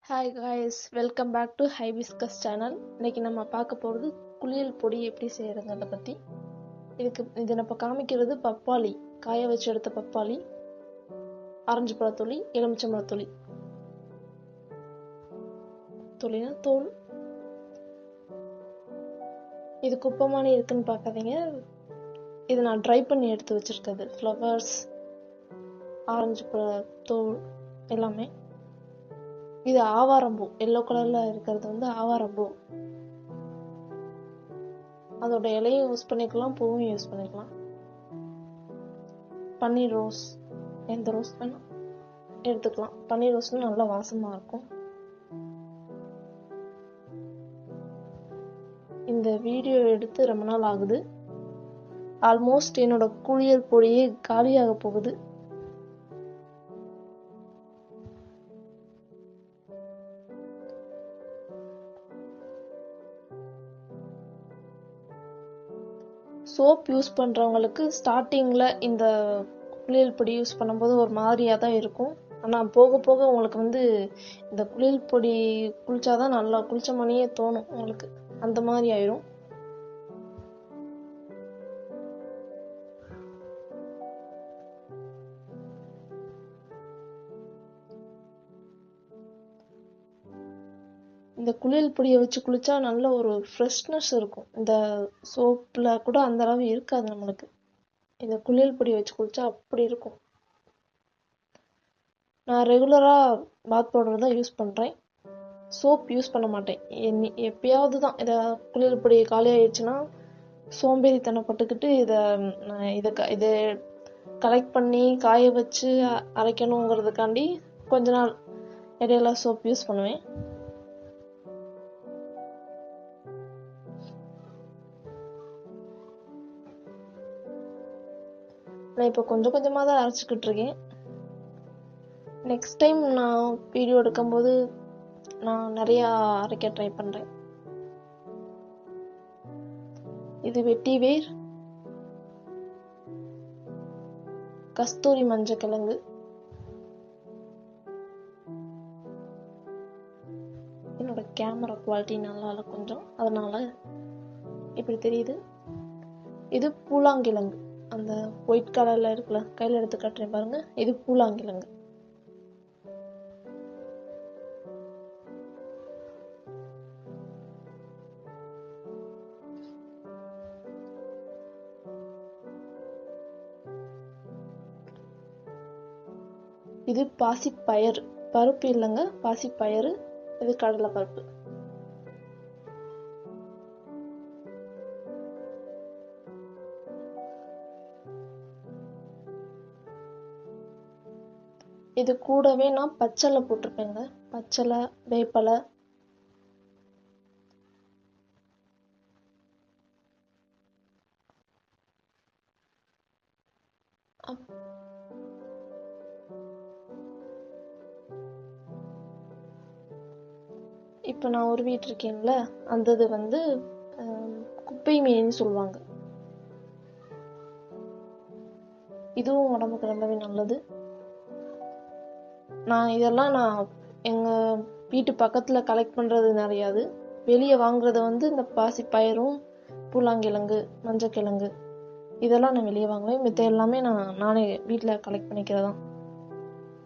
Hi guys, welcome back to hibiscus channel. இன்னைக்கு நம்ம பார்க்க போகிறது குளியல் பொடி எப்படி செய்கிறத பற்றி. இது நம்ம காமிக்கிறது பப்பாளி, காய வச்சு எடுத்த பப்பாளி, ஆரஞ்சு பழத்தொளி, எலுமிச்சம்பழத்தொளி, தொளினா தோல். இது குப்பமானி இருக்குன்னு பார்க்காதீங்க, இது நான் ட்ரை பண்ணி எடுத்து வச்சிருக்கிறது. ஃப்ளவர்ஸ், ஆரஞ்சு பழ தோல் எல்லாமே. இது ஆவாரம்பூ, எல்லோ கலர்ல இருக்கிறது வந்து ஆவாரம்பூ. அதோட இலையும் யூஸ் பண்ணிக்கலாம், பூவும் யூஸ் பண்ணிக்கலாம். பன்னீர் ரோஸ், எந்த ரோஸ் வேணும் எடுத்துக்கலாம். பன்னீர் ரோஸ்னு நல்லா வாசமா இருக்கும். இந்த வீடியோ எடுத்து ரொம்ப நாள் ஆகுது. ஆல்மோஸ்ட் என்னோட குளியல் பொடியே காலியாக போகுது. சோப் யூஸ் பண்ணுறவங்களுக்கு ஸ்டார்டிங்கில் இந்த குளியல் பொடி யூஸ் பண்ணும்போது ஒரு மாதிரியாக தான் இருக்கும். ஆனால் போக போக உங்களுக்கு வந்து இந்த குளியல் பொடி குளிச்சாதான் நல்லா குளிச்ச மாதிரியே தோணும் உங்களுக்கு. அந்த மாதிரி ஆயிடும். இந்த குளியல் பொடியை வச்சு குளிச்சா நல்ல ஒரு ஃப்ரெஷ்னஸ் இருக்கும். இந்த சோப்பில் கூட அந்த அளவு இருக்காது நம்மளுக்கு. இந்த குளியல் பொடியை வச்சு குளிச்சா அப்படி இருக்கும். நான் ரெகுலராக பாத் பவுடர் தான் யூஸ் பண்ணுறேன், சோப் யூஸ் பண்ண மாட்டேன். எப்பயாவது தான். இதை குளியல் பொடி காலியாகிடுச்சுன்னா சோம்பேறித்தனப்பட்டுக்கிட்டு இதை கலெக்ட் பண்ணி காய வச்சு அரைக்கணுங்கிறதுக்காண்டி கொஞ்ச நாள் இடையில சோப் யூஸ் பண்ணுவேன். நான் இப்போ கொஞ்சம் கொஞ்சமாக தான் அரைச்சிக்கிட்டு இருக்கேன். நெக்ஸ்ட் டைம் நான் வீடியோ எடுக்கும்போது நான் நிறையா அரைக்க ட்ரை பண்ணுறேன். இது வெட்டிவேர், கஸ்தூரி மஞ்சக்கிழங்கு. என்னோட கேமரா குவாலிட்டி நல்லா இல்லை கொஞ்சம், அதனால இப்படி தெரியுது. இது பூலாங்கிழங்கு, அந்த ஒயிட் கலர்ல இருக்குல்ல, கையில் எடுத்து காட்டுறேன் பாருங்க. இது பூலாங்கிழங்கு. இது பாசிப்பயறு, பருப்பு இல்லைங்க, பாசிப்பயறு. இது கடலை பருப்பு. இது கூடவே நான் பச்சலை போட்டிருப்பேங்க, பச்சலை, வேப்பலை. இப்போ நான் ஒரு வீட்டு இருக்கேன்ல, அந்த இது வந்து குப்பை மீன் சொல்லுவாங்க. இதுவும் உடம்புக்கு ரொம்பவே நல்லது. நான் எங்கள் வீட்டு பக்கத்தில் கலெக்ட் பண்ணுறது நிறையாது. வெளியே வாங்குறது வந்து இந்த பாசிப்பயிரும், பூலாங்கிழங்கு, மஞ்சக்கிழங்கு, இதெல்லாம் நான் வெளியே வாங்குவேன். மித்த எல்லாமே நானே வீட்டில் கலெக்ட் பண்ணிக்கிறதான்.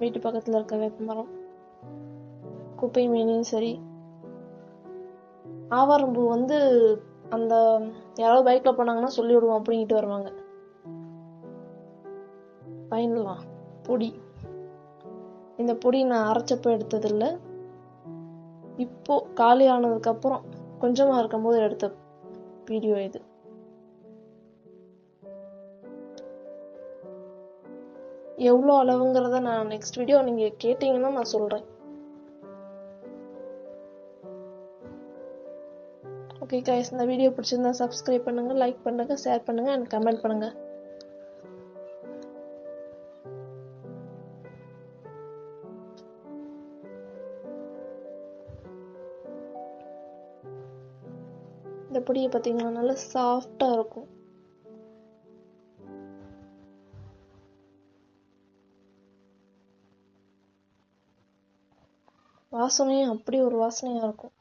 வீட்டு பக்கத்தில் இருக்க வேப்ப மரம், குப்பை மீனும் சரி. ஆவாரம்பூ வந்து அந்த யாராவது பைக்கில் போனாங்கன்னா சொல்லி விடுவோம் அப்படின்ட்டு வருவாங்க. பயனலாம் பொடி. இந்த பொடி நான் அரைச்சப்போ எடுத்ததில்லை, இப்போ காலி ஆனதுக்கு அப்புறம் கொஞ்சமா இருக்கும்போது எடுத்த வீடியோ இது. எவ்வளோ அளவுங்கிறத நான் நெக்ஸ்ட் வீடியோ நீங்க கேட்டீங்கன்னா நான் சொல்றேன். ஓகே கைஸ், இந்த வீடியோ பிடிச்சிருந்தா சப்ஸ்கிரைப் பண்ணுங்க, லைக் பண்ணுங்க, ஷேர் பண்ணுங்க அண்ட் கமெண்ட் பண்ணுங்க. இந்த பொடியை பார்த்தீங்கன்னா நல்லா சாஃப்டா இருக்கும். வாசனையும் அப்படி ஒரு வாசனையாக இருக்கும்.